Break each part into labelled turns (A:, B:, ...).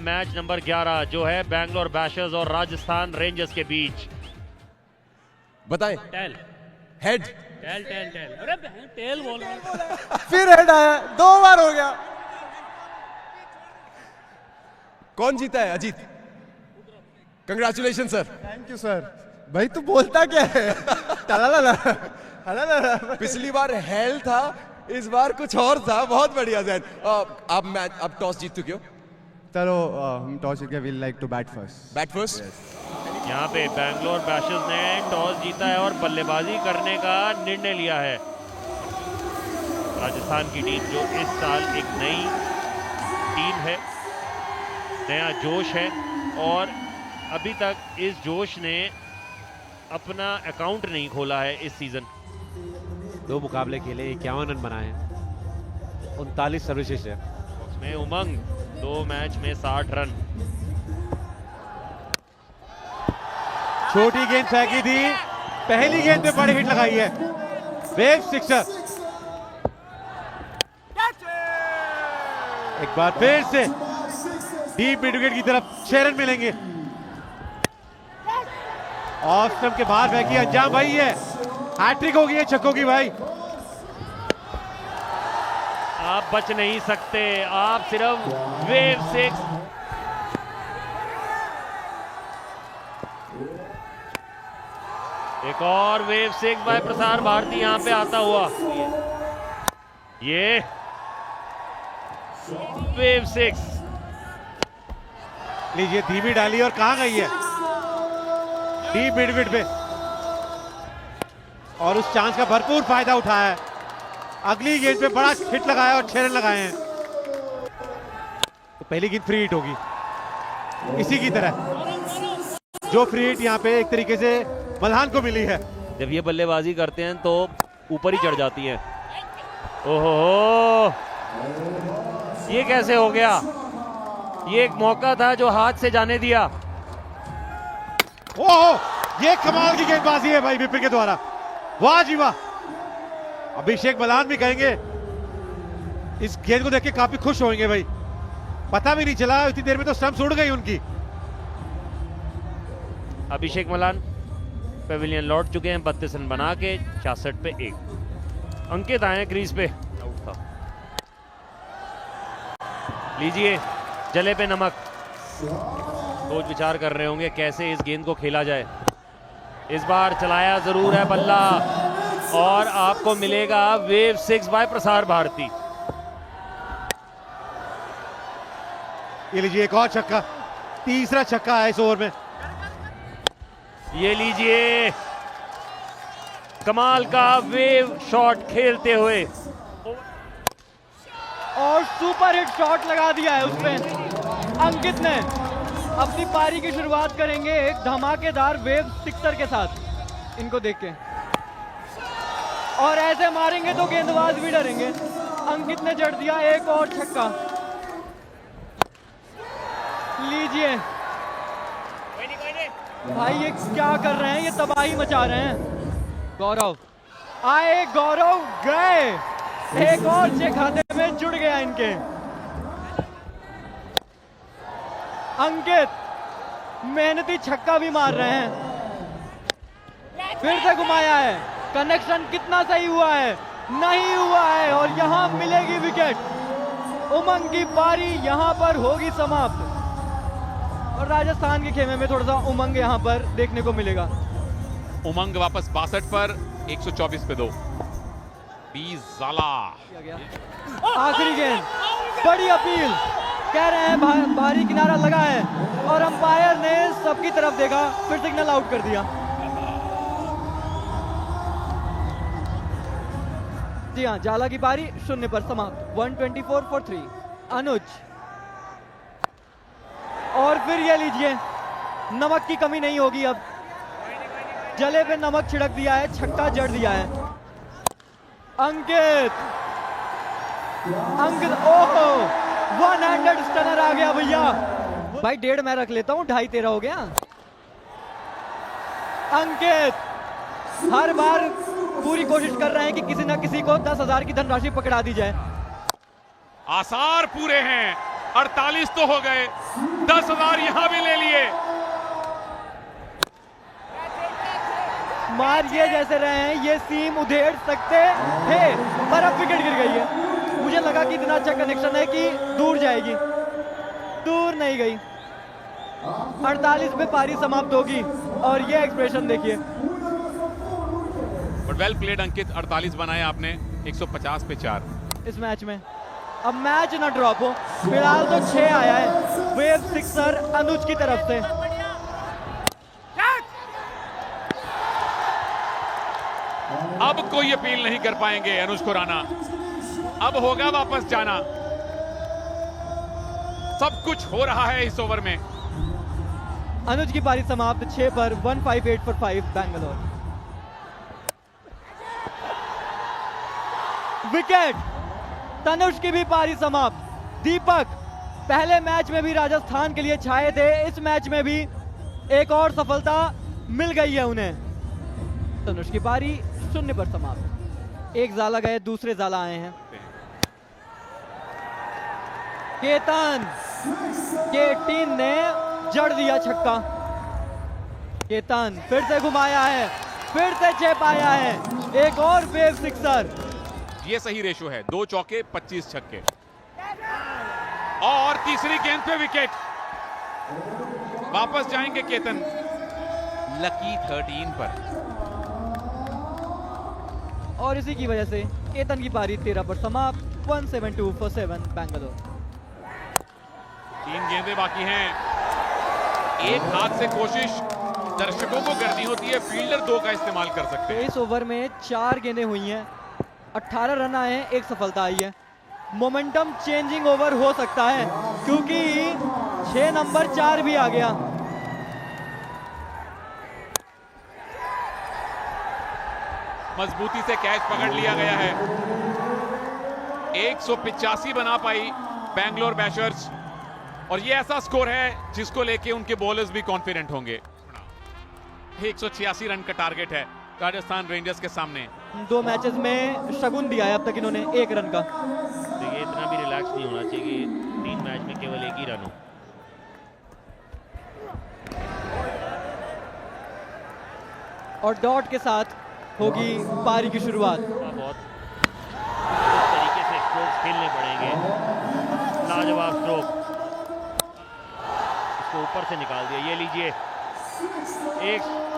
A: Match number 11 जो है बैंगलोर बैशर्स और राजस्थान रेंजर्स के बीच।
B: बताएं।
C: Tail
B: head.
C: Tail tail tail, अरे टेल बोल रहा हूं।
D: फिर हेड आया, 2 बार हो गया।
B: कौन जीता है? Ajit. Congratulation sir.
D: Thank you sir. भाई तू बोलता क्या है? टलाला।
B: पिछली बार हेल था, इस बार कुछ और था। बहुत बढ़िया जैन। अब टॉस जीत चुके हो।
D: चलो हम टॉस जीत के will like to bat first.
B: Bat first.
A: यहाँ पे बैंगलोर बैशर्स ने टॉस जीता है और बल्लेबाजी करने का निर्णय लिया है। राजस्थान की टीम जो इस साल एक नई टीम है, नया जोश है और अभी तक इस जोश ने अपना अकाउंट नहीं खोला है इस सीजन।
C: 2 मुकाबले खेले, 51 रन बनाए, 39 सर्विसेज है।
A: उसमें उमंग 2 मैच में 60 रन।
C: छोटी गेंद फेंकी थी, पहली गेंद पे बड़ी हिट लगाई है। Wave sixer. एक बार फिर से डीप मिड विकेट की तरफ 6 रन मिलेंगे। ऑफ स्टंप के बाहर फेंकी, अंजाम भाई है। हैट्रिक हो गई है छक्कों की भाई।
A: आप बच नहीं सकते, आप सिर्फ वेव 6। एक और वेव 6 बाय प्रसार भारती यहां पे आता हुआ। ये वेव 6
C: लीजिए, धीमी डाली और कहां गई है? डीप मिड विकेट पे, और उस चांस का भरपूर फायदा उठाया है। अगली गेंद पे बड़ा हिट लगाया और 6 रन लगाए हैं। तो पहली गेंद फ्री हिट होगी, इसी की तरह जो फ्री हिट यहाँ पे एक तरीके से मल्हान को मिली है।
A: जब ये बल्लेबाजी करते हैं तो ऊपर ही चढ़ जाती है। ओहो, ये कैसे हो गया? ये एक मौका था जो हाथ से जाने दिया।
C: ओहो, ये कमाल की गेंदबाजी है भाई विपिन के द्वारा। वाह जी वाह। अभिषेक मल्हान भी कहेंगे, इस गेंद को देख के काफी खुश होंगे भाई। पता भी नहीं चला, इतनी देर में तो स्टंप्स उड़ गई उनकी।
A: अभिषेक मल्हान पेविलियन लौट चुके हैं 32 रन बना के 66 पे 1। अंकित आए क्रीज पे, आउट था। लीजिए, जले पे नमक। सोच विचार कर रहे होंगे कैसे इस गेंद को खेला जाए। इस बार चलाया जरूर है बल्ला और आपको मिलेगा वेव 6 बाय प्रसार भारती।
C: ये लीजिए, एक और छक्का, तीसरा छक्का है इस ओवर में।
A: ये लीजिए, कमाल का वेव शॉट खेलते हुए
E: और सुपर हिट शॉट लगा दिया है उसमें अंकित ने। अपनी पारी की शुरुआत करेंगे एक धमाकेदार वेव सिक्सर के साथ, इनको देख के। और ऐसे मारेंगे तो गेंदबाज भी डरेंगे। अंकित ने जड़ दिया एक और छक्का। लीजिए भाई, ये क्या कर रहे हैं? ये तबाही मचा रहे हैं। गौरव आए, गौरव गए। एक और 6 खाते में जुड़ गया इनके। अंकित मेहनती छक्का भी मार रहे हैं। फिर से घुमाया है, कनेक्शन कितना सही हुआ है? नहीं हुआ है और यहां मिलेगी विकेट। उमंग की पारी यहां पर होगी समाप्त और राजस्थान के खेमे में थोड़ा सा उमंग यहां पर देखने को मिलेगा।
F: उमंग वापस 62 पर 124 पे 2। 20 जाला।
E: आखिरी गेंद, बड़ी अपील। कह रहे हैं भारी किनारा लगा है और अंपायर ने सबकी तरफ देखा, फिर सिग्नल आउट कर दिया। जी हाँ, जाला की पारी 0 पर समाप्त। 124 फॉर 3। अनुज, और फिर ये लीजिए, नमक की कमी नहीं होगी अब। जले पे नमक छिड़क दिया है, छक्का जड़ दिया है। अंकित, ओहो, 1 हैंडेड स्टनर आ गया भैया। भाई 1.5 मैं रख लेता हूँ, 2.5 तेरा हो गया। अंकित हर बार पूरी कोशिश कर रहे हैं कि किसी ना किसी को 10,000 की धनराशि पकड़ा दी जाए।
F: आसार पूरे हैं, 48 तो हो गए। 10,000 यहां भी ले लिए।
E: मार ये जैसे रहे हैं ये सीम उधेड़ सकते थे, पर अब विकेट गिर गई है। मुझे लगा कि इतना अच्छा कनेक्शन है कि दूर जाएगी, दूर नहीं गई। 48 पे पारी समाप्त होगी और ये एक्सप्रेशन देखिए।
F: बट वेल प्लेड अंकित, 48 बनाए आपने 150 पे 4
E: इस मैच में। अब मैच ना ड्रॉप हो, फिलहाल तो 6 आया है वेव सिक्सर अनुज की तरफ से।
F: अब कोई अपील नहीं कर पाएंगे अनुज खुराना, अब होगा वापस जाना। सब कुछ हो रहा है इस ओवर में।
E: अनुज की पारी समाप्त 6 पर 158 for 5 बैंगलोर। विकेट, तनुष की भी पारी समाप्त। दीपक पहले मैच में भी राजस्थान के लिए छाए थे, इस मैच में भी एक और सफलता मिल गई है उन्हें। तनुष की पारी 0 पर समाप्त। एक जाला गए, दूसरे जाला आए हैं। केतन के टीम ने जड़ दिया छक्का। केतन फिर से घुमाया है, फिर से चेप आया है, एक और वेव सिक्सर।
F: ये सही रेशो है, 2 चौके 25 छक्के। और तीसरी गेंद पे विकेट। वापस जाएंगे केतन लकी 13 पर।
E: और इसी की वजह से केतन की पारी 13 पर समाप्त। 172 for 7 बैंगलोर।
F: 3 गेंदें बाकी हैं। एक हाथ से कोशिश दर्शकों को करनी होती है, फील्डर 2 का इस्तेमाल कर सकते हैं।
E: इस ओवर में 4 गेंदें हुई हैं, 18 रन आए हैं, 1 सफलता आई है। मोमेंटम चेंजिंग ओवर हो सकता है क्योंकि 6 नंबर 4 भी आ गया।
F: मजबूती से कैच पकड़ लिया गया है। 185 बना पाई बैंगलोर बैशर्स, और ये ऐसा स्कोर है जिसको लेके उनके बॉलर्स भी कॉन्फिडेंट होंगे। 186 रन का टारगेट है राजस्थान रेंजर्स के सामने।
E: 2 मैचेस में शगुन दिया है अब तक इन्होंने 1 रन का।
A: देखिए इतना भी रिलैक्स नहीं होना चाहिए कि 3 मैच में केवल 1 ही रन हो।
E: और डॉट के साथ होगी पारी की शुरुआत।
A: बहुत इस तरीके से स्ट्रोक्स खेलने पड़ेंगे। लाजवाब स्ट्रोक, इसको ऊपर से निकाल दिया। ये लीजिए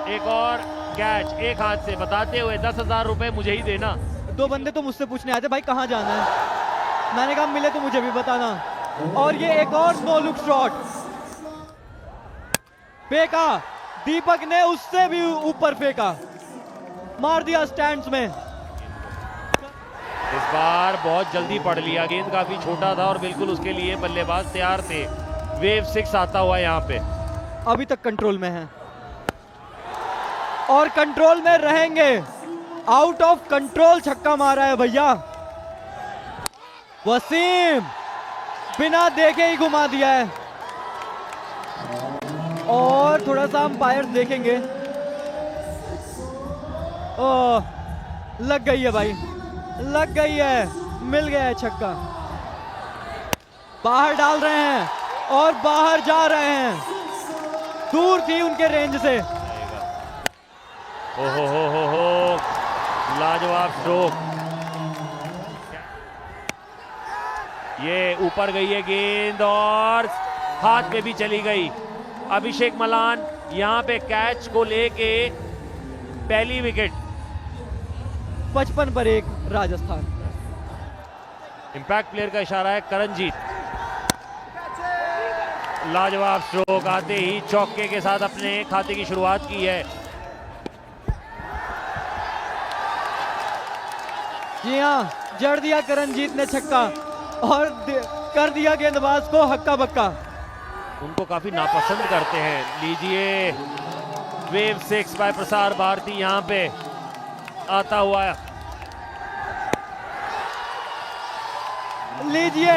A: एक और कैच, एक हाथ से, बताते हुए 10,000 रुपए मुझे ही देना।
E: 2 बंदे तो मुझसे पूछने आए थे भाई कहां जाना है, मैंने कहा मिले तो मुझे भी बताना। और ये एक और नो लुक शॉट फेंका, दीपक ने उससे भी ऊपर फेंका, मार दिया स्टैंड्स में।
A: इस बार बहुत जल्दी पढ़ लिया, गेंद काफी छोटा था और बिल्कुल उसके लिए बल्लेबाज तैयार थे। वेव 6 आता हुआ यहाँ पे।
E: अभी तक कंट्रोल में है और कंट्रोल में रहेंगे। आउट ऑफ कंट्रोल छक्का मारा है भैया। वसीम बिना देखे ही घुमा दिया है। और थोड़ा सा अंपायर देखेंगे। ओह, लग गई है भाई, लग गई है, मिल गया है छक्का। बाहर डाल रहे हैं और बाहर जा रहे हैं, दूर थी उनके रेंज से।
A: हो लाजवाब स्ट्रोक। ये ऊपर गई है गेंद और हाथ में भी चली गई। अभिषेक मलान यहां पे कैच को लेके पहली विकेट।
E: 55 पर 1 राजस्थान।
A: इंपैक्ट प्लेयर का इशारा है करणजीत। लाजवाब स्ट्रोक आते ही चौके के साथ अपने खाते की शुरुआत की है।
E: जी हाँ, जड़ दिया करणजीत ने छक्का और कर दिया गेंदबाज को हक्का बक्का।
A: उनको काफी नापसंद करते हैं। लीजिए वेव 6 बाय प्रसार भारती यहां पे आता हुआ।
E: लीजिए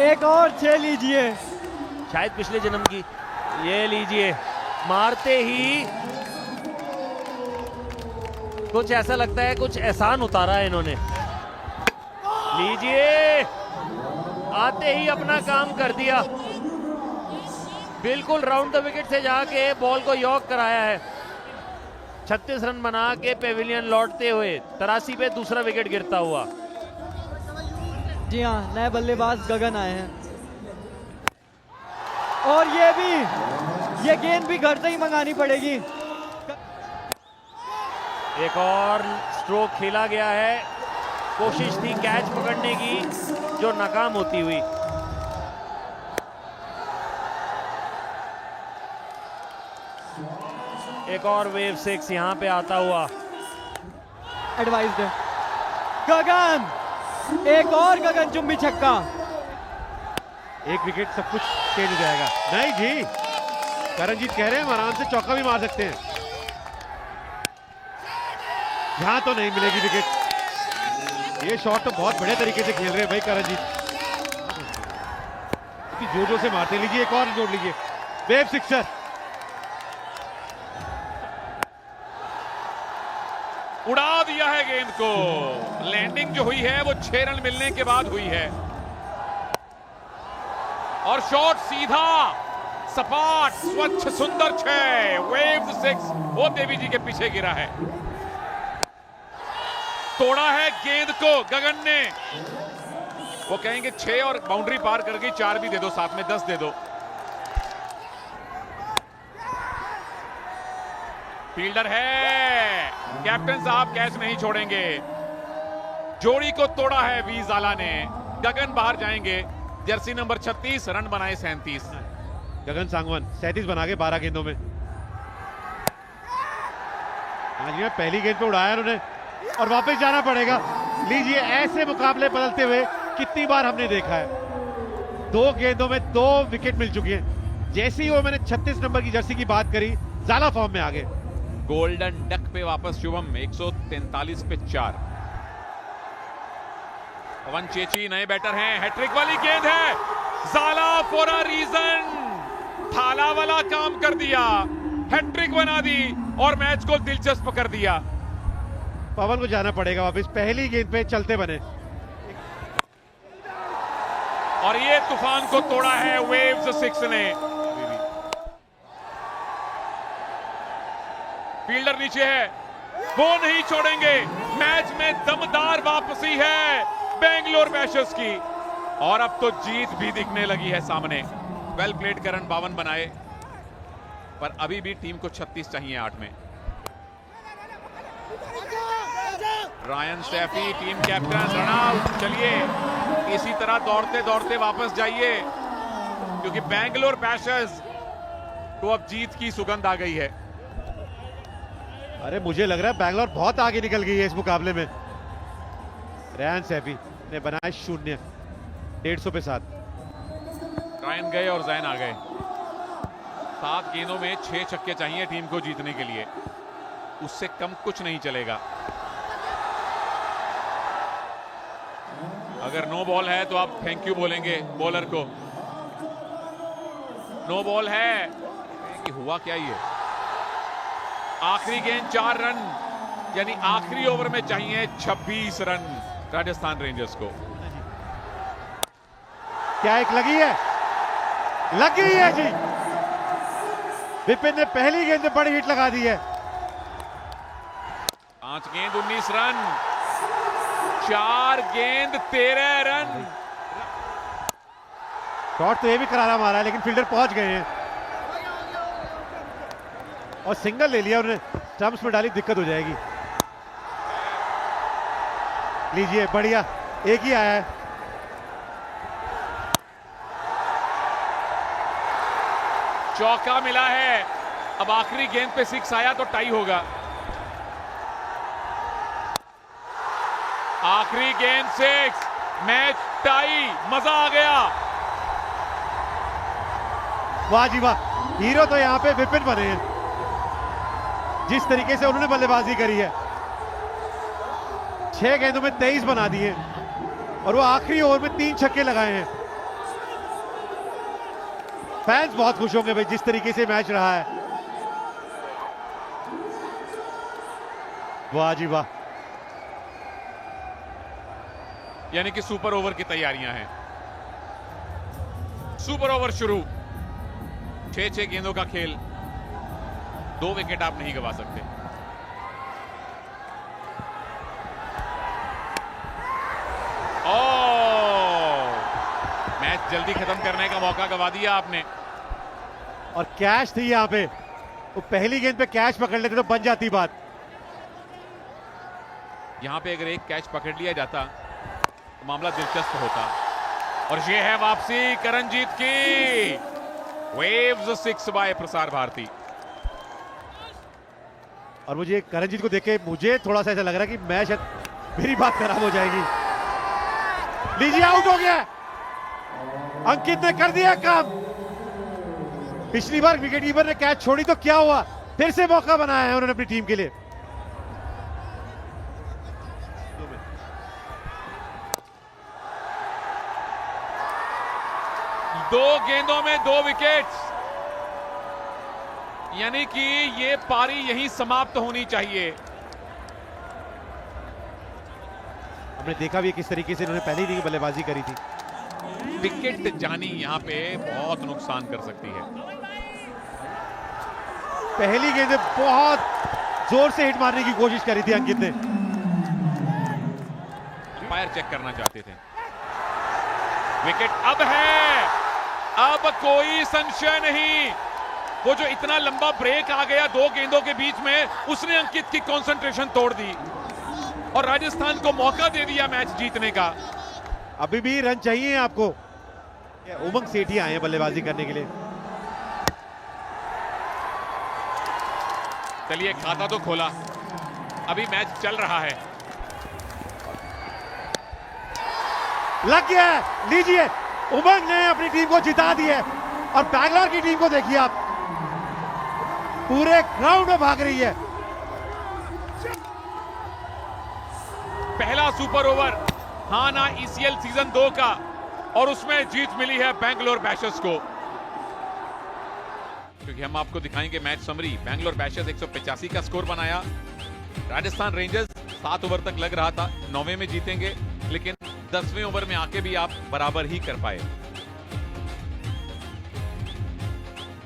E: एक और 6 लीजिए,
A: शायद पिछले जन्म की। ये लीजिए, मारते ही कुछ ऐसा लगता है कुछ एहसान उतारा है इन्होंने। लीजिए, आते ही अपना काम कर दिया। बिल्कुल राउंड द विकेट से जाके बॉल को यॉर्क कराया है। 36 रन बना के पेविलियन लौटते हुए 83 पे दूसरा विकेट गिरता हुआ।
E: जी हाँ, नए बल्लेबाज गगन आए हैं और ये गेंद भी घर से ही मंगानी पड़ेगी।
A: एक और स्ट्रोक खेला गया है, कोशिश थी कैच पकड़ने की जो नाकाम होती हुई। एक और वेव 6 यहां पे आता हुआ।
E: एडवाइस दे गगन, एक और गगन चुंबी छक्का।
C: एक विकेट सब कुछ चेंज हो जाएगा। नहीं जी, करणजीत कह रहे हैं हम आराम से चौका भी मार सकते हैं। यहां तो नहीं मिलेगी विकेट। ये शॉट तो बहुत बड़े तरीके से खेल रहे हैं भाई करणजीत, जोर जोर से मारते। लीजिए एक और जोड़ लीजिए, वेव सिक्सर।
F: उड़ा दिया है गेंद को। लैंडिंग जो हुई है वो 6 रन मिलने के बाद हुई है और शॉट सीधा सपाट स्वच्छ सुंदर 6। वेव 6 वो देवी जी के पीछे गिरा है। तोड़ा है गेंद को गगन ने। वो कहेंगे 6 और बाउंड्री पार कर गई, 4 भी दे दो, साथ में 10 दे दो। फील्डर है, कैप्टन साहब कैच नहीं छोड़ेंगे। जोड़ी को तोड़ा है वी जाला ने। गगन बाहर जाएंगे। जर्सी नंबर 36, रन बनाए 37।
C: गगन सांगवान 37 बना के 12 गेंदों में। हाँ जी, पहली गेंद पे उड़ाया उन्होंने और वापस जाना पड़ेगा। लीजिए, ऐसे मुकाबले बदलते हुए कितनी बार हमने देखा है। 2 गेंदों में 2 विकेट मिल चुकी हैं। जैसे ही वो मैंने 36 नंबर की जर्सी की बात करी, जाला फॉर्म में आ गए।
F: गोल्डन डक पे वापस शुभम 143 पे 4। पवन चेची नए बैटर हैं। हैट्रिक वाली गेंद है। जाला फॉर अ रीजन, थाला वाला काम कर दिया, हैट्रिक बना दी और मैच को दिलचस्प कर दिया।
C: पवन को जाना पड़ेगा वापस। पहली गेंद पे चलते बने
F: और ये तूफान को तोड़ा है वेव्स 6 ने। फील्डर नीचे है, वो नहीं छोड़ेंगे। मैच में दमदार वापसी है बेंगलोर बैशर्स की और अब तो जीत भी दिखने लगी है सामने। वेल प्लेड करण 52 बनाए, पर अभी भी टीम को 36 चाहिए 8 में। Rayan Saifi team captain, run out. चलिए इसी तरह दौड़ते दौड़ते वापस जाइए, क्योंकि बेंगलोर बैशर्स को अब जीत की सुगंध आ गई है।
C: अरे मुझे लग रहा है बैंगलोर बहुत आगे निकल गई है इस मुकाबले में। रायन सैफी ने बनाया 0, 150 पे 7।
F: रायन गए और जैन आ गए। 7 गेंदों में 6 छक्के चाहिए टीम को जीतने के लिए, उससे कम कुछ नहीं चलेगा। अगर नो बॉल है तो आप थैंक यू बोलेंगे बॉलर को। नो बॉल है कि हुआ क्या ये। आखिरी गेंद 4 रन, यानी आखिरी ओवर में चाहिए 26 रन राजस्थान रेंजर्स को।
C: क्या एक लगी है? लग गई है जी। विपिन ने पहली गेंद में बड़ी हिट लगा दी है।
F: 5 गेंद 19 रन, 4 गेंद 13 रन।
C: शॉट तो ये भी करारा मारा है, लेकिन फील्डर पहुंच गए हैं और सिंगल ले लिया उन्होंने। स्टंप्स में डाली, दिक्कत हो जाएगी। लीजिए, बढ़िया, एक ही आया है।
F: चौका मिला है। अब आखिरी गेंद पे 6 आया तो टाई होगा। आखिरी गेंद 6, मैच टाई, मजा आ गया।
C: वाह जी वाह, हीरो तो यहां पे विपिन बने हैं। जिस तरीके से उन्होंने बल्लेबाजी करी है, 6 गेंदों में 23 बना दिए और वो आखिरी ओवर में 3 छक्के लगाए हैं। फैंस बहुत खुश होंगे भाई, जिस तरीके से मैच रहा है। वाह जी वाह।
F: यानी कि सुपर ओवर की तैयारियां हैं। सुपर ओवर शुरू। 6 गेंदों का खेल, 2 विकेट आप नहीं गवा सकते। मैच जल्दी खत्म करने का मौका गवा दिया आपने।
C: और कैच थी यहां पे, वो पहली गेंद पे कैच पकड़ लेते तो बन जाती बात।
F: यहां पे अगर एक कैच पकड़ लिया जाता तो मामला दिलचस्प होता। और ये है वापसी करणजीत की, वेव्स 6 बाय प्रसार भारती।
C: और मुझे करणजीत को देख के मुझे थोड़ा सा ऐसा लग रहा है कि मैच मेरी बात खराब हो जाएगी। लीजिए, आउट हो गया। अंकित ने कर दिया काम। पिछली बार विकेटकीपर ने कैच छोड़ी तो क्या हुआ, फिर से मौका बनाया है उन्होंने अपनी टीम के लिए।
F: दो गेंदों में 2 विकेट्स, यानी कि ये पारी यहीं समाप्त होनी चाहिए।
C: हमने देखा भी किस तरीके से इन्होंने पहली इनिंग की बल्लेबाजी करी थी।
F: विकेट जानी यहां पे बहुत नुकसान कर सकती है।
C: पहली गेंद में बहुत जोर से हिट मारने की कोशिश करी थी अंकित ने।
F: अंपायर चेक करना चाहते थे। विकेट अब है, अब कोई संशय नहीं। वो जो इतना लंबा ब्रेक आ गया 2 गेंदों के बीच में, उसने अंकित की कंसंट्रेशन तोड़ दी और राजस्थान को मौका दे दिया मैच जीतने का।
C: अभी भी रन चाहिए आपको। उमंग सेठी आए हैं बल्लेबाजी करने के लिए।
F: चलिए, खाता तो खोला, अभी मैच चल रहा है।
C: लग गया है। लीजिए, उमंग ने अपनी टीम को जिता दी है। और बैंगलोर की टीम को देखिए आप, पूरे ग्राउंड में भाग रही है।
F: पहला सुपर ओवर हाँ ना ECL सीजन 2 का, और उसमें जीत मिली है बैंगलोर बैशर्स को। क्योंकि हम आपको दिखाएंगे मैच समरी। बैंगलोर बैशर्स 185 का स्कोर बनाया। राजस्थान रेंजर्स 7 ओवर तक लग रहा था 9वें में जीतेंगे, लेकिन 10वें ओवर में आके भी आप बराबर ही कर पाए।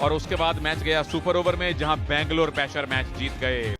F: और उसके बाद मैच गया सुपर ओवर में, जहां बैंगलोर बैशर मैच जीत गए।